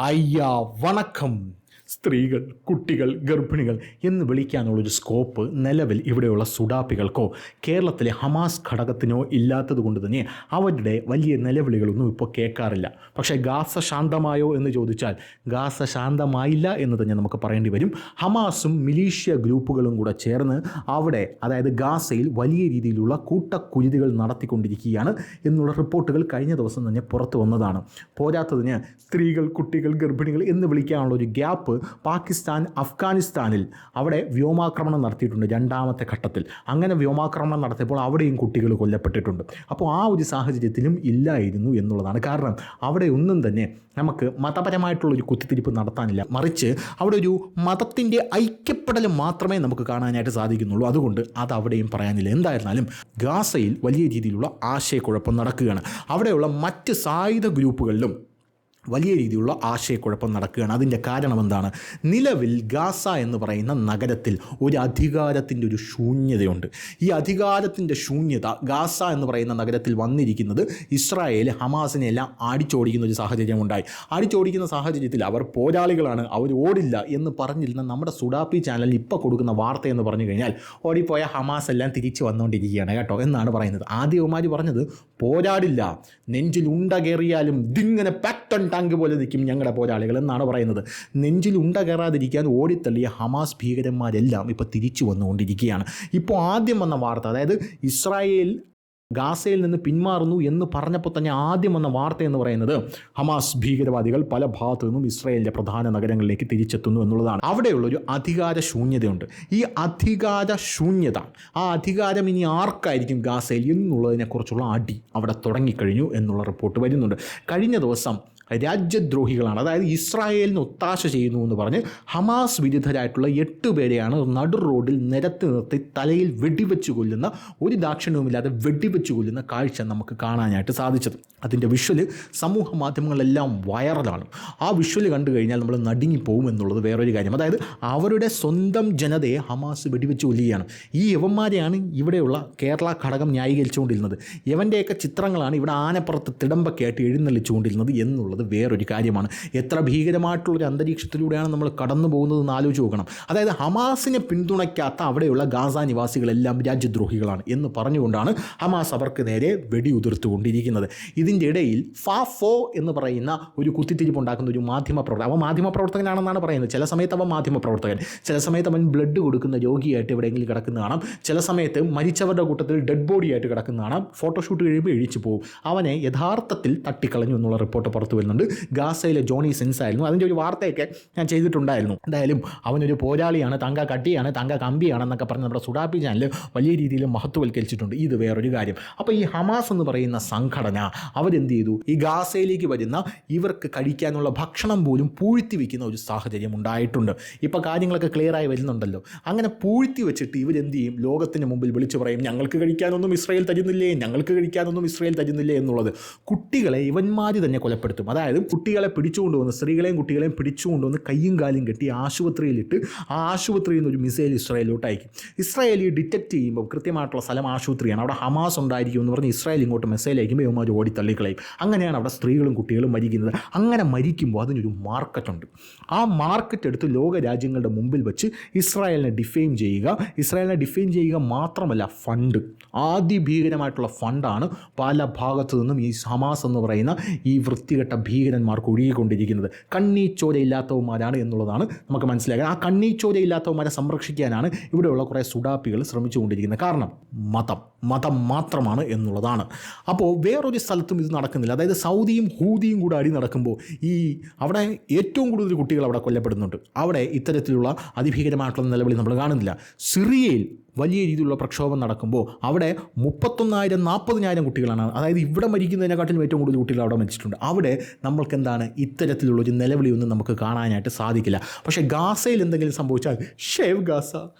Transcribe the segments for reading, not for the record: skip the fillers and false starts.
അയ്യാ വണക്കം. സ്ത്രീകൾ, കുട്ടികൾ, ഗർഭിണികൾ എന്ന് വിളിക്കാനുള്ളൊരു സ്കോപ്പ് നിലവിൽ ഇവിടെയുള്ള സുഡാപ്പികൾക്കോ കേരളത്തിലെ ഹമാസ് ഘടകത്തിനോ ഇല്ലാത്തത് കൊണ്ട് തന്നെ അവരുടെ വലിയ നിലവിളികളൊന്നും ഇപ്പോൾ കേൾക്കാറില്ല. പക്ഷേ ഗാസ ശാന്തമായോ എന്ന് ചോദിച്ചാൽ ഗാസ ശാന്തമായില്ല എന്ന് തന്നെ നമുക്ക് പറയേണ്ടി വരും. ഹമാസും മിലീഷ്യ ഗ്രൂപ്പുകളും കൂടെ ചേർന്ന് അവിടെ, അതായത് ഗാസയിൽ വലിയ രീതിയിലുള്ള കൂട്ടക്കുരുതികൾ നടത്തിക്കൊണ്ടിരിക്കുകയാണ് എന്നുള്ള റിപ്പോർട്ടുകൾ കഴിഞ്ഞ ദിവസം തന്നെ പുറത്തു വന്നതാണ്. പോരാത്തതിന് സ്ത്രീകൾ, കുട്ടികൾ, ഗർഭിണികൾ എന്ന് വിളിക്കാനുള്ള ഒരു ഗ്യാപ്പ് പാകിസ്ഥാൻ അഫ്ഗാനിസ്ഥാനിൽ അവിടെ വ്യോമാക്രമണം നടത്തിയിട്ടുണ്ട് രണ്ടാമത്തെ ഘട്ടത്തിൽ. അങ്ങനെ വ്യോമാക്രമണം നടത്തിയപ്പോൾ അവിടെയും കുട്ടികൾ കൊല്ലപ്പെട്ടിട്ടുണ്ട്. അപ്പോൾ ആ ഒരു സാഹചര്യത്തിലും ഇല്ലായിരുന്നു എന്നുള്ളതാണ്. കാരണം അവിടെ ഒന്നും തന്നെ നമുക്ക് മതപരമായിട്ടുള്ളൊരു കുത്തിത്തിരിപ്പ് നടത്താനില്ല, മറിച്ച് അവിടെ ഒരു മതത്തിൻ്റെ ഐക്യപ്പെടൽ മാത്രമേ നമുക്ക് കാണാനായിട്ട് സാധിക്കുന്നുള്ളൂ. അതുകൊണ്ട് അത് അവിടെയും പറയാനില്ല. എന്തായിരുന്നാലും ഗാസയിൽ വലിയ രീതിയിലുള്ള ആശയക്കുഴപ്പം നടക്കുകയാണ്. അവിടെയുള്ള മറ്റ് സായുധ ഗ്രൂപ്പുകളിലും വലിയ രീതിയിലുള്ള ആശയക്കുഴപ്പം നടക്കുകയാണ്. അതിൻ്റെ കാരണം എന്താണ്? നിലവിൽ ഗാസ എന്ന് പറയുന്ന നഗരത്തിൽ ഒരു അധികാരത്തിൻ്റെ ഒരു ശൂന്യതയുണ്ട്. ഈ അധികാരത്തിൻ്റെ ശൂന്യത ഗാസ എന്ന് പറയുന്ന നഗരത്തിൽ വന്നിരിക്കുന്നത് ഇസ്രായേൽ ഹമാസിനെ എല്ലാം അടിച്ചോടിക്കുന്ന ഒരു സാഹചര്യമുണ്ടായി. അടിച്ചോടിക്കുന്ന സാഹചര്യത്തിൽ അവർ പോരാളികളാണ്, അവർ ഓടില്ല എന്ന് പറഞ്ഞിരുന്ന നമ്മുടെ സുഡാപ്പി ചാനലിൽ ഇപ്പോൾ കൊടുക്കുന്ന വാർത്ത എന്ന് പറഞ്ഞു കഴിഞ്ഞാൽ ഓടിപ്പോയ ഹമാസ് എല്ലാം തിരിച്ചു വന്നുകൊണ്ടിരിക്കുകയാണ് കേട്ടോ എന്നാണ് പറയുന്നത്. ആദ്യവന്മാർ പറഞ്ഞത് പോരാടില്ല, നെഞ്ചിൽ ഉണ്ട കയറിയാലും ഇതിങ്ങനെ പാക്ടൺ ടാങ്ക് പോലെ നിൽക്കും ഞങ്ങളുടെ പോരാളികൾ എന്നാണ് പറയുന്നത്. നെഞ്ചിൽ ഉണ്ട കയറാതിരിക്കാൻ ഓടിത്തള്ളിയ ഹമാസ് ഭീകരന്മാരെല്ലാം ഇപ്പോൾ തിരിച്ചു വന്നുകൊണ്ടിരിക്കുകയാണ്. ഇപ്പോൾ ആദ്യം വന്ന വാർത്ത, അതായത് ഇസ്രായേൽ ഗാസയിൽ നിന്ന് പിന്മാറുന്നു എന്ന് പറഞ്ഞപ്പോൾ തന്നെ ആദ്യം വന്ന വാർത്ത എന്ന് പറയുന്നത് ഹമാസ് ഭീകരവാദികൾ പല ഭാഗത്തു നിന്നും ഇസ്രായേലിൻ്റെ പ്രധാന നഗരങ്ങളിലേക്ക് തിരിച്ചെത്തുന്നു എന്നുള്ളതാണ്. അവിടെയുള്ളൊരു അധികാര ശൂന്യതയുണ്ട്. ഈ അധികാര ശൂന്യത, ആ അധികാരം ഇനി ആർക്കായിരിക്കും ഗാസയിൽ എന്നുള്ളതിനെക്കുറിച്ചുള്ള അടി അവിടെ തുടങ്ങിക്കഴിഞ്ഞു എന്നുള്ള റിപ്പോർട്ട് വരുന്നുണ്ട്. കഴിഞ്ഞ ദിവസം രാജ്യദ്രോഹികളാണ്, അതായത് ഇസ്രായേലിന് ഒത്താശ ചെയ്യുന്നു എന്ന് പറഞ്ഞ് ഹമാസ് വിരുദ്ധരായിട്ടുള്ള 8 പേരെയാണ് നടു റോഡിൽ നിരത്തി നിർത്തി തലയിൽ വെടിവെച്ച് കൊല്ലുന്ന, ഒരു ദാക്ഷിണ്യവുമില്ലാതെ വെടിവെച്ച് കൊല്ലുന്ന കാഴ്ച നമുക്ക് കാണാനായിട്ട് സാധിച്ചത്. അതിൻ്റെ വിഷ്വല് സമൂഹ മാധ്യമങ്ങളെല്ലാം വൈറലാണ്. ആ വിഷ്വല് കണ്ടു കഴിഞ്ഞാൽ നമ്മൾ നടുങ്ങിപ്പോവും എന്നുള്ളത് വേറൊരു കാര്യം. അതായത് അവരുടെ സ്വന്തം ജനതയെ ഹമാസ് വെടിവെച്ച് കൊല്ലുകയാണ്. ഈ യവന്മാരെയാണ് ഇവിടെയുള്ള കേരള ഘടകം ന്യായീകരിച്ചുകൊണ്ടിരുന്നത്. യവൻ്റെയൊക്കെ ചിത്രങ്ങളാണ് ഇവിടെ ആനപ്പുറത്ത് തിടമ്പൊക്കെയായിട്ട് എഴുന്നള്ളിച്ചുകൊണ്ടിരുന്നത് എന്നുള്ളത് വേറൊരു കാര്യമാണ്. എത്ര ഭീകരമായിട്ടുള്ളൊരു അന്തരീക്ഷത്തിലൂടെയാണ് നമ്മൾ കടന്നു പോകുന്നതെന്ന് ആലോചിച്ച് നോക്കണം. അതായത് ഹമാസിനെ പിന്തുണയ്ക്കാത്ത അവിടെയുള്ള ഗാസ നിവാസികളെല്ലാം രാജ്യദ്രോഹികളാണ് എന്ന് പറഞ്ഞുകൊണ്ടാണ് ഹമാസ് അവർക്ക് നേരെ വെടിയുതിർത്തുകൊണ്ടിരിക്കുന്നത്. ഇതിൻ്റെ ഇടയിൽ ഫാഫോ എന്ന് പറയുന്ന ഒരു കുത്തിത്തിരിപ്പുണ്ടാക്കുന്ന ഒരു മാധ്യമപ്രവർത്തകൻ, അവൻ മാധ്യമപ്രവർത്തകനാണെന്നാണ് പറയുന്നത്. ചില സമയത്ത് അവൻ മാധ്യമപ്രവർത്തകൻ, ചില സമയത്ത് അവൻ ബ്ലഡ് കൊടുക്കുന്ന രോഗിയായിട്ട് എവിടെയെങ്കിലും കിടക്കുന്ന കാണാം, ചില സമയത്ത് മരിച്ചവരുടെ കൂട്ടത്തിൽ ഡെഡ് ബോഡിയായിട്ട് കിടക്കുന്ന കാണാം. ഫോട്ടോഷൂട്ട് കഴിയുമ്പോൾ എഴിച്ചു പോകും. അവനെ യഥാർത്ഥത്തിൽ തട്ടിക്കളഞ്ഞു എന്നുള്ള റിപ്പോർട്ട് പുറത്തു വരുന്നുണ്ട്. ഗാസയിലെ ജോണി സെൻസ് ആയിരുന്നു, അതിൻ്റെ ഒരു വാർത്തയൊക്കെ ഞാൻ ചെയ്തിട്ടുണ്ടായിരുന്നു. എന്തായാലും അവനൊരു പോരാളിയാണ്, തങ്ക കട്ടിയാണ്, തങ്ക കമ്പിയാണെന്നൊക്കെ പറഞ്ഞ് നമ്മുടെ സുഡാപ്പി ചാനൽ വലിയ രീതിയിൽ മഹത്വവൽക്കരിച്ചിട്ടുണ്ട്. ഇത് വേറൊരു കാര്യം. അപ്പോൾ ഈ ഹമാസ് എന്ന് പറയുന്ന സംഘടന അവരെന്ത് ചെയ്തു? ഈ ഗാസയിലേക്ക് വരുന്ന ഇവർക്ക് കഴിക്കാനുള്ള ഭക്ഷണം പോലും പൂഴ്ത്തി വയ്ക്കുന്ന ഒരു സാഹചര്യം ഉണ്ടായിട്ടുണ്ട്. ഇപ്പോൾ കാര്യങ്ങളൊക്കെ ക്ലിയറായി വരുന്നുണ്ടല്ലോ. അങ്ങനെ പൂഴ്ത്തി വെച്ചിട്ട് ഇവരെന്ത് ചെയ്യും? ലോകത്തിന് മുമ്പിൽ വിളിച്ചു പറയും, ഞങ്ങൾക്ക് കഴിക്കാനൊന്നും ഇസ്രായേൽ തരുന്നില്ലേ, ഞങ്ങൾക്ക് കഴിക്കാനൊന്നും ഇസ്രായേൽ തരുന്നില്ലേ എന്നുള്ളത്. കുട്ടികളെ ഇവന്മാർ തന്നെ കൊലപ്പെടുത്തും. അതായത് കുട്ടികളെ പിടിച്ചുകൊണ്ടുവന്ന്, സ്ത്രീകളെയും കുട്ടികളെയും പിടിച്ചുകൊണ്ടുവന്ന് കയ്യും കാലും കെട്ടി ആശുപത്രിയിലിട്ട് ആ ആശുപത്രിയിൽ നിന്ന് ഒരു മിസൈൽ ഇസ്രായേലിലോട്ട് അയക്കും. ഇസ്രായേൽ ഡിറ്റക്ട് ചെയ്യുമ്പോൾ കൃത്യമായിട്ടുള്ള സ്ഥലം ആശുപത്രിയാണ്, അവിടെ ഹമാസ് ഉണ്ടായിരിക്കും എന്ന് പറഞ്ഞ് ഇസ്രായേൽ ഇങ്ങോട്ട് മെസ്സേജ് അയക്കുമ്പോൾ ഇവന്മാർ ഓടി തള്ളിക്കളയും. അങ്ങനെയാണ് അവിടെ സ്ത്രീകളും കുട്ടികളും മരിക്കുന്നത്. അങ്ങനെ മരിക്കുമ്പോൾ അതിനൊരു മാർക്കറ്റുണ്ട്. ആ മാർക്കറ്റ് എടുത്ത് ലോക രാജ്യങ്ങളുടെ മുമ്പിൽ വെച്ച് ഇസ്രായേലിനെ ഡിഫെയിം ചെയ്യുക മാത്രമല്ല, ഫണ്ട്, അതിഭീകരമായിട്ടുള്ള ഫണ്ടാണ് പല ഭാഗത്തു നിന്നും ഈ ഹമാസ് എന്ന് പറയുന്ന ഈ വൃത്തികെട്ട ഭീകരന്മാർക്ക് ഒഴുകിക്കൊണ്ടിരിക്കുന്നത്. കണ്ണീച്ചോരയില്ലാത്തവന്മാരാണ് എന്നുള്ളതാണ് നമുക്ക് മനസ്സിലാക്കുക. ആ കണ്ണീച്ചോരയില്ലാത്തവന്മാരെ സംരക്ഷിക്കാനാണ് ഇവിടെയുള്ള കുറേ സുഡാപ്പികൾ ശ്രമിച്ചുകൊണ്ടിരിക്കുന്നത്. കാരണം മതം മാത്രമാണ് എന്നുള്ളതാണ്. അപ്പോൾ വേറൊരു സ്ഥലത്തും ഇത് നടക്കുന്നില്ല. അതായത് സൗദിയും ഹൂതിയും കൂടെ അടി നടക്കുമ്പോൾ അവിടെ ഏറ്റവും കൂടുതൽ കുട്ടികൾ അവിടെ കൊല്ലപ്പെടുന്നുണ്ട്. അവിടെ ഇത്തരത്തിലുള്ള അതിഭീകരമായിട്ടുള്ള നിലവിളി നമ്മൾ കാണുന്നില്ല. സിറിയയിൽ വലിയ രീതിയിലുള്ള പ്രക്ഷോഭം നടക്കുമ്പോൾ അവിടെ 31,000-40,000 കുട്ടികളാണ്. അതായത് ഇവിടെ മരിക്കുന്നതിനെക്കാട്ടിലും ഏറ്റവും കൂടുതൽ കുട്ടികൾ അവിടെ മരിച്ചിട്ടുണ്ട്. അവിടെ നമ്മൾക്ക് എന്താണ് ഇത്തരത്തിലുള്ളൊരു നിലവിളിയൊന്നും നമുക്ക് കാണാനായിട്ട് സാധിക്കില്ല. പക്ഷേ ഗാസയിൽ എന്തെങ്കിലും സംഭവിച്ചാൽ ഷേവ് ഗാസ,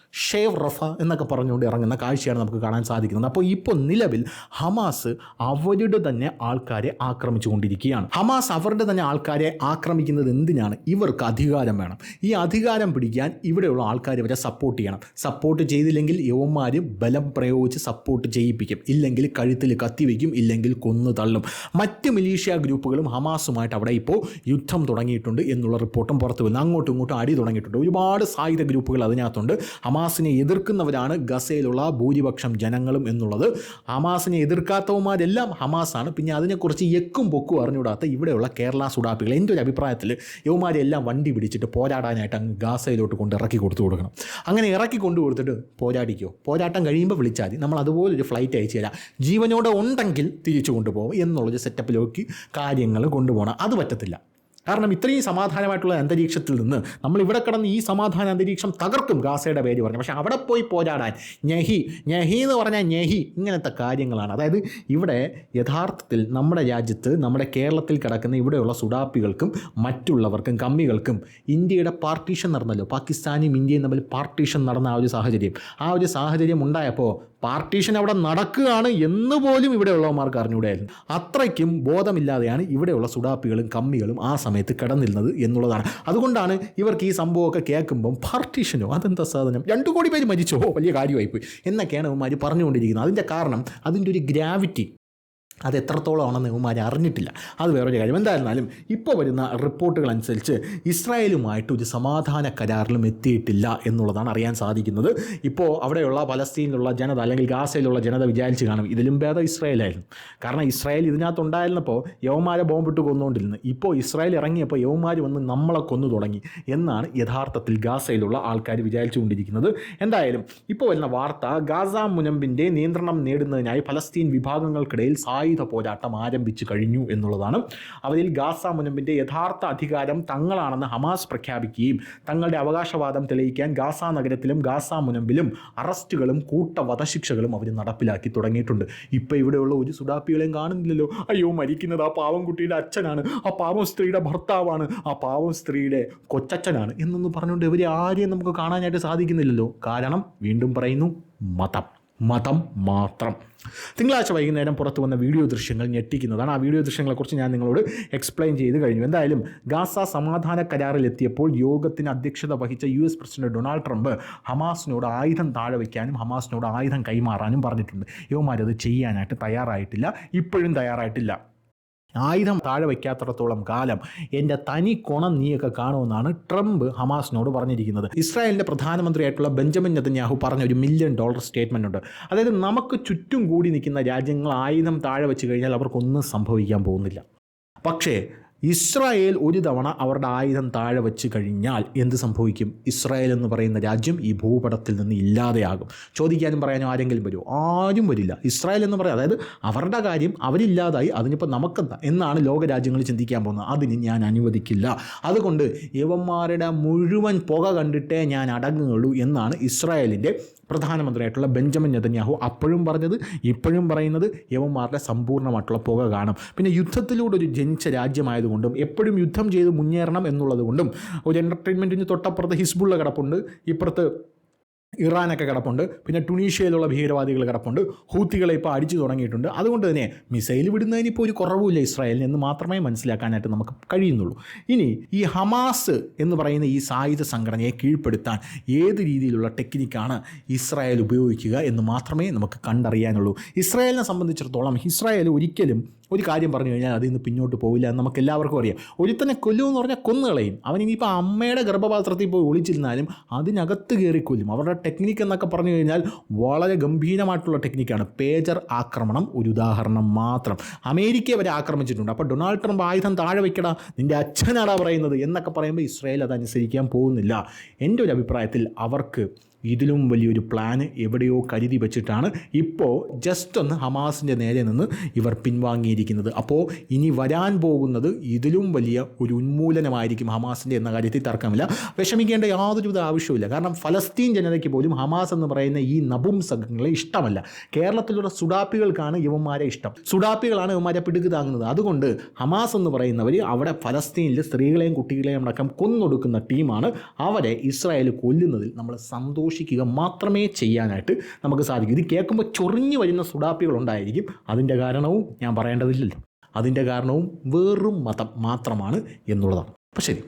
ഷേവ് റഫ എന്നൊക്കെ പറഞ്ഞുകൊണ്ട് ഇറങ്ങുന്ന കാഴ്ചയാണ് നമുക്ക് കാണാൻ സാധിക്കുന്നത്. അപ്പോൾ ഇപ്പോൾ നിലവിൽ ഹമാസ് അവരുടെ തന്നെ ആൾക്കാരെ ആക്രമിച്ചുകൊണ്ടിരിക്കുകയാണ്. ഹമാസ് അവരുടെ തന്നെ ആൾക്കാരെ ആക്രമിക്കുന്നത് എന്തിനാണ്? ഇവർക്ക് അധികാരം വേണം. ഈ അധികാരം പിടിക്കാൻ ഇവിടെയുള്ള ആൾക്കാർ ഇവരെ സപ്പോർട്ട് ചെയ്യണം. സപ്പോർട്ട് ചെയ്തില്ലെങ്കിൽ യവന്മാർ ബലം പ്രയോഗിച്ച് സപ്പോർട്ട് ചെയ്യിപ്പിക്കും. ഇല്ലെങ്കിൽ കഴുത്തിൽ കത്തിവെക്കും, ഇല്ലെങ്കിൽ കൊന്നു തള്ളും. മറ്റ് മിലീഷ്യ ഗ്രൂപ്പുകളും ഹമാസ് ഹമാസുമായിട്ട് അവിടെ ഇപ്പോൾ യുദ്ധം തുടങ്ങിയിട്ടുണ്ട് എന്നുള്ള റിപ്പോർട്ടും പുറത്തു വന്നു. അങ്ങോട്ടും ഇങ്ങോട്ടും അടി തുടങ്ങിയിട്ടുണ്ട്. ഒരുപാട് സായുധ ഗ്രൂപ്പുകൾ അതിനകത്തുണ്ട്. ഹമാസിനെ എതിർക്കുന്നവരാണ് ഗസയിലുള്ള ഭൂരിപക്ഷം ജനങ്ങളും എന്നുള്ളത്. ഹമാസിനെ എതിർക്കാത്തവന്മാരെല്ലാം ഹമാസാണ്. പിന്നെ അതിനെക്കുറിച്ച് എക്കും പൊക്കും അറിഞ്ഞുകൂടാത്ത ഇവിടെയുള്ള കേരള സുഡാപ്പികൾ എൻ്റെ ഒരു അഭിപ്രായത്തിൽ യവന്മാരെല്ലാം വണ്ടി പിടിച്ചിട്ട് പോരാടാനായിട്ട് അങ്ങ് ഗാസയിലോട്ട് കൊണ്ട് ഇറക്കി കൊടുക്കണം. അങ്ങനെ ഇറക്കി കൊണ്ടു കൊടുത്തിട്ട് പോരാടിക്കോ, പോരാട്ടം കഴിയുമ്പോൾ വിളിച്ചാൽ മതി, നമ്മൾ അതുപോലൊരു ഫ്ലൈറ്റ് അയച്ചു തരാം, ജീവനോടെ ഉണ്ടെങ്കിൽ തിരിച്ചു കൊണ്ടുപോകും എന്നുള്ളൊരു സെറ്റപ്പിലേക്ക് കാര്യങ്ങൾ കൊണ്ടുപോകണം. അത് പറ്റത്തില്ല. കാരണം ഇത്രയും സമാധാനമായിട്ടുള്ള അന്തരീക്ഷത്തിൽ നിന്ന് നമ്മളിവിടെ കിടന്ന് ഈ സമാധാന അന്തരീക്ഷം തകർക്കും ഗാസയുടെ പേര് പറഞ്ഞു. പക്ഷേ അവിടെ പോയി പോരാടാൻ ഞഹി എന്ന് പറഞ്ഞാൽ ഞഹി ഇങ്ങനത്തെ കാര്യങ്ങളാണ്. അതായത് ഇവിടെ യഥാർത്ഥത്തിൽ നമ്മുടെ രാജ്യത്ത് നമ്മുടെ കേരളത്തിൽ കിടക്കുന്ന ഇവിടെയുള്ള സുഡാപ്പികൾക്കും മറ്റുള്ളവർക്കും കമ്മികൾക്കും ഇന്ത്യയുടെ പാർട്ടീഷൻ നടന്നല്ലോ. പാകിസ്ഥാനും ഇന്ത്യയും തമ്മിൽ പാർട്ടീഷൻ നടന്ന ആ ഒരു സാഹചര്യം ഉണ്ടായപ്പോൾ പാർട്ടീഷൻ അവിടെ നടക്കുകയാണ് എന്ന് പോലും ഇവിടെയുള്ളവന്മാർക്ക് അറിഞ്ഞുകൂടായിരുന്നു. അത്രയ്ക്കും ബോധമില്ലാതെയാണ് ഇവിടെയുള്ള സുഡാപ്പികളും കമ്മികളും ആ സമയത്ത് കിടന്നിരുന്നത് എന്നുള്ളതാണ്. അതുകൊണ്ടാണ് ഇവർക്ക് ഈ സംഭവമൊക്കെ കേൾക്കുമ്പം പാർട്ടീഷനോ അതെന്താ സാധനം, 2 കോടി പേര് മരിച്ചോ വലിയ കാര്യമായിപ്പോയി എന്നൊക്കെയാണ് ഇവന്മാർ പറഞ്ഞുകൊണ്ടിരിക്കുന്നത്. അതിൻ്റെ കാരണം അതിൻ്റെ ഒരു ഗ്രാവിറ്റി അത് എത്രത്തോളം ആണെന്ന് ഇവന്മാർ അറിഞ്ഞിട്ടില്ല. അത് വേറൊരു കാര്യം. എന്തായിരുന്നാലും ഇപ്പോൾ വരുന്ന റിപ്പോർട്ടുകൾ അനുസരിച്ച് ഇസ്രായേലുമായിട്ട് ഒരു സമാധാന കരാറിലും എത്തിയിട്ടില്ല എന്നുള്ളതാണ് അറിയാൻ സാധിക്കുന്നത്. ഇപ്പോൾ അവിടെയുള്ള പലസ്തീനിലുള്ള ജനത അല്ലെങ്കിൽ ഗാസയിലുള്ള ജനത വിചാരിച്ച് കാണും ഇതിലും ഭേദം ഇസ്രായേലായിരുന്നു. കാരണം ഇസ്രായേൽ ഇതിനകത്തുണ്ടായിരുന്നപ്പോൾ യവന്മാരെ ബോംബിട്ട് കൊന്നുകൊണ്ടിരുന്നു. ഇപ്പോൾ ഇസ്രായേൽ ഇറങ്ങിയപ്പോൾ യവന്മാർ വന്ന് നമ്മളെ കൊന്നു തുടങ്ങി എന്നാണ് യഥാർത്ഥത്തിൽ ഗാസയിലുള്ള ആൾക്കാർ വിചാരിച്ചുകൊണ്ടിരിക്കുന്നത്. എന്തായാലും ഇപ്പോൾ വരുന്ന വാർത്ത ഗാസ മുനമ്പിൻ്റെ നിയന്ത്രണം നേടുന്നതിനായി പലസ്തീൻ വിഭാഗങ്ങൾക്കിടയിൽ സായുധ പോരാട്ടം ആരംഭിച്ചു കഴിഞ്ഞു എന്നുള്ളതാണ്. അവരിൽ ഗാസ മുനമ്പിൻ്റെ യഥാർത്ഥ അധികാരം തങ്ങളാണെന്ന് ഹമാസ് പ്രഖ്യാപിക്കുകയും തങ്ങളുടെ അവകാശവാദം തെളിയിക്കാൻ ഗാസ നഗരത്തിലും ഗാസ മുനമ്പിലും അറസ്റ്റുകളും വധശിക്ഷകളും അവർ നടപ്പിലാക്കി തുടങ്ങിയിട്ടുണ്ട്. ഇപ്പോൾ ഇവിടെയുള്ള ഒരു സുഡാപ്പികളെയും കാണുന്നില്ലല്ലോ. അയ്യോ മരിക്കുന്നത് ആ പാവം കുട്ടിയുടെ അച്ഛനാണ്, ആ പാവം സ്ത്രീയുടെ ഭർത്താവാണ്, ആ പാവം സ്ത്രീയുടെ കൊച്ചച്ഛനാണ് എന്നൊന്നും പറഞ്ഞുകൊണ്ട് ഇവരെ ആരെയും നമുക്ക് കാണാനായിട്ട് സാധിക്കുന്നില്ലല്ലോ. കാരണം വീണ്ടും പറയുന്നു, മതം മാത്രം. തിങ്കളാഴ്ച വൈകുന്നേരം പുറത്തു വന്ന വീഡിയോ ദൃശ്യങ്ങൾ ഞെട്ടിക്കുന്നതാണ്. ആ വീഡിയോ ദൃശ്യങ്ങളെക്കുറിച്ച് ഞാൻ നിങ്ങളോട് എക്സ്പ്ലെയിൻ ചെയ്ത് കഴിഞ്ഞു. എന്തായാലും ഗാസ സമാധാന കരാറിലെത്തിയപ്പോൾ യോഗത്തിന് അധ്യക്ഷത വഹിച്ച US പ്രസിഡന്റ് ഡൊണാൾഡ് ട്രംപ് ഹമാസിനോട് ആയുധം താഴെ വയ്ക്കാനും ഹമാസിനോട് ആയുധം കൈമാറാനും പറഞ്ഞിട്ടുണ്ട്. യവന്മാരത് ചെയ്യാനായിട്ട് തയ്യാറായിട്ടില്ല, ഇപ്പോഴും തയ്യാറായിട്ടില്ല. ആയുധം താഴെ വയ്ക്കാത്തിടത്തോളം കാലം എൻ്റെ തനി കുണം നീയൊക്കെ കാണുമെന്നാണ് ട്രംപ് ഹമാസിനോട് പറഞ്ഞിരിക്കുന്നത്. ഇസ്രായേലിൻ്റെ പ്രധാനമന്ത്രിയായിട്ടുള്ള ബെഞ്ചമിൻ നെതന്യാഹു പറഞ്ഞ $1 മില്യൺ സ്റ്റേറ്റ്മെൻ്റ് ഉണ്ട്. അതായത് നമുക്ക് ചുറ്റും കൂടി നിൽക്കുന്ന രാജ്യങ്ങൾ ആയുധം താഴെ വെച്ച് കഴിഞ്ഞാൽ അവർക്കൊന്നും സംഭവിക്കാൻ പോകുന്നില്ല. പക്ഷേ ഇസ്രായേൽ ഒരു തവണ അവരുടെ ആയുധം താഴെ വെച്ച് കഴിഞ്ഞാൽ എന്ത് സംഭവിക്കും? ഇസ്രായേൽ എന്ന് പറയുന്ന രാജ്യം ഈ ഭൂപടത്തിൽ നിന്ന് ഇല്ലാതെയാകും. ചോദിക്കാനും പറയാനും ആരെങ്കിലും വരുമോ? ആരും വരില്ല. ഇസ്രായേൽ എന്ന് പറയാം, അതായത് അവരുടെ കാര്യം അവരില്ലാതായി, അതിനിപ്പോൾ നമുക്കെന്താ എന്നാണ് ലോകരാജ്യങ്ങൾ ചിന്തിക്കാൻ പോകുന്നത്. അതിന് ഞാൻ അനുവദിക്കില്ല. അതുകൊണ്ട് യവന്മാരുടെ മുഴുവൻ പുക കണ്ടിട്ടേ ഞാൻ അടങ്ങുകയുള്ളൂ എന്നാണ് ഇസ്രായേലിൻ്റെ പ്രധാനമന്ത്രിയായിട്ടുള്ള ബെഞ്ചമിൻ നെതന്യാഹു അപ്പോഴും പറഞ്ഞത്, ഇപ്പോഴും പറയുന്നത്. യവന്മാരുടെ സമ്പൂർണ്ണമായിട്ടുള്ള പുക കാണും. പിന്നെ യുദ്ധത്തിലൂടെ ഒരു ജനിച്ച രാജ്യമായതുകൊണ്ടും എപ്പോഴും യുദ്ധം ചെയ്ത് മുന്നേറണം എന്നുള്ളത് കൊണ്ടും ഒരു എൻ്റർടൈൻമെൻറ്റിന് തൊട്ടപ്പുറത്ത് ഹിസ്ബുള്ള കിടപ്പുണ്ട്, ഇപ്പുറത്ത് ഇറാനൊക്കെ കിടപ്പുണ്ട്, പിന്നെ ടുണീഷ്യയിലുള്ള ഭീകരവാദികൾ കിടപ്പുണ്ട്, ഹൂത്തികളെ ഇപ്പോൾ അടിച്ചു തുടങ്ങിയിട്ടുണ്ട്. അതുകൊണ്ട് തന്നെ മിസൈൽ വിടുന്നതിന് ഇപ്പോൾ ഒരു കുറവുമില്ല ഇസ്രായേലിന് എന്ന് മാത്രമേ മനസ്സിലാക്കാനായിട്ട് നമുക്ക് കഴിയുന്നുള്ളൂ. ഇനി ഈ ഹമാസ് എന്ന് പറയുന്ന ഈ സായുധ സംഘടനയെ കീഴ്പ്പെടുത്താൻ ഏത് രീതിയിലുള്ള ടെക്നിക്കാണ് ഇസ്രായേൽ ഉപയോഗിക്കുക എന്ന് മാത്രമേ നമുക്ക് കണ്ടറിയാനുള്ളൂ. ഇസ്രായേലിനെ സംബന്ധിച്ചിടത്തോളം ഇസ്രായേൽ ഒരിക്കലും ഒരു കാര്യം പറഞ്ഞു കഴിഞ്ഞാൽ അതിൽ നിന്ന് പിന്നോട്ട് പോവില്ല എന്ന് നമുക്ക് എല്ലാവർക്കും അറിയാം. ഒരുത്തനെ കൊല്ലുമെന്ന് പറഞ്ഞാൽ കൊന്നുകളയും. അവൻ ഇനിയിപ്പോൾ അമ്മയുടെ ഗർഭപാത്രത്തിൽ പോയി ഒളിച്ചിരുന്നാലും അതിനകത്ത് കയറി കൊല്ലും. അവരുടെ ടെക്നിക്ക് എന്നൊക്കെ പറഞ്ഞു കഴിഞ്ഞാൽ വളരെ ഗംഭീരമായിട്ടുള്ള ടെക്നിക്കാണ്. പേജർ ആക്രമണം ഒരു ഉദാഹരണം മാത്രം. അമേരിക്കയെ വരെ ആക്രമിച്ചിട്ടുണ്ട്. അപ്പോൾ ഡൊണാൾഡ് ട്രംപ് ആയുധം താഴെ വയ്ക്കടാ, നിൻ്റെ അച്ഛനാടാ പറയുന്നത് എന്നൊക്കെ പറയുമ്പോൾ ഇസ്രായേൽ അതനുസരിക്കാൻ പോകുന്നില്ല. എൻ്റെ ഒരു അഭിപ്രായത്തിൽ അവർക്ക് ഇതിലും വലിയൊരു പ്ലാന് എവിടെയോ കരുതി വെച്ചിട്ടാണ് ഇപ്പോൾ ജസ്റ്റ് ഒന്ന് ഹമാസിൻ്റെ നേരെ നിന്ന് ഇവർ പിൻവാങ്ങിയിരിക്കുന്നത്. അപ്പോൾ ഇനി വരാൻ പോകുന്നത് ഇതിലും വലിയ ഒരു ഉന്മൂലനമായിരിക്കും ഹമാസിൻ്റെ എന്ന കാര്യത്തിൽ തർക്കമില്ല. വിഷമിക്കേണ്ട യാതൊരുവിധ ആവശ്യമില്ല. കാരണം ഫലസ്തീൻ ജനതയ്ക്ക് പോലും ഹമാസ് എന്ന് പറയുന്ന ഈ നപുംസകങ്ങളെ ഇഷ്ടമല്ല. കേരളത്തിലുള്ള സുഡാപ്പികൾക്കാണ് ഇവന്മാരെ ഇഷ്ടം. സുഡാപ്പികളാണ് ഇവന്മാരെ പിടുക്ക് താങ്ങുന്നത്. അതുകൊണ്ട് ഹമാസ് എന്ന് പറയുന്നവർ അവിടെ ഫലസ്തീനിൽ സ്ത്രീകളെയും കുട്ടികളെയും അടക്കം കൊന്നൊടുക്കുന്ന ടീമാണ്. അവരെ ഇസ്രായേൽ കൊല്ലുന്നതിൽ നമ്മൾ സന്തോഷിക്കുക മാത്രമേ ചെയ്യാനായിട്ട് നമുക്ക് സാധിക്കും. ഇത് കേൾക്കുമ്പോൾ ചൊറിഞ്ഞു വരുന്ന സുഡാപ്പികളുണ്ടായിരിക്കും. അതിൻ്റെ കാരണവും ഞാൻ പറയേണ്ടതില്ലല്ലോ. അതിൻ്റെ കാരണവും വെറും മതം മാത്രമാണ് എന്നുള്ളതാണ്. അപ്പോൾ ശരി.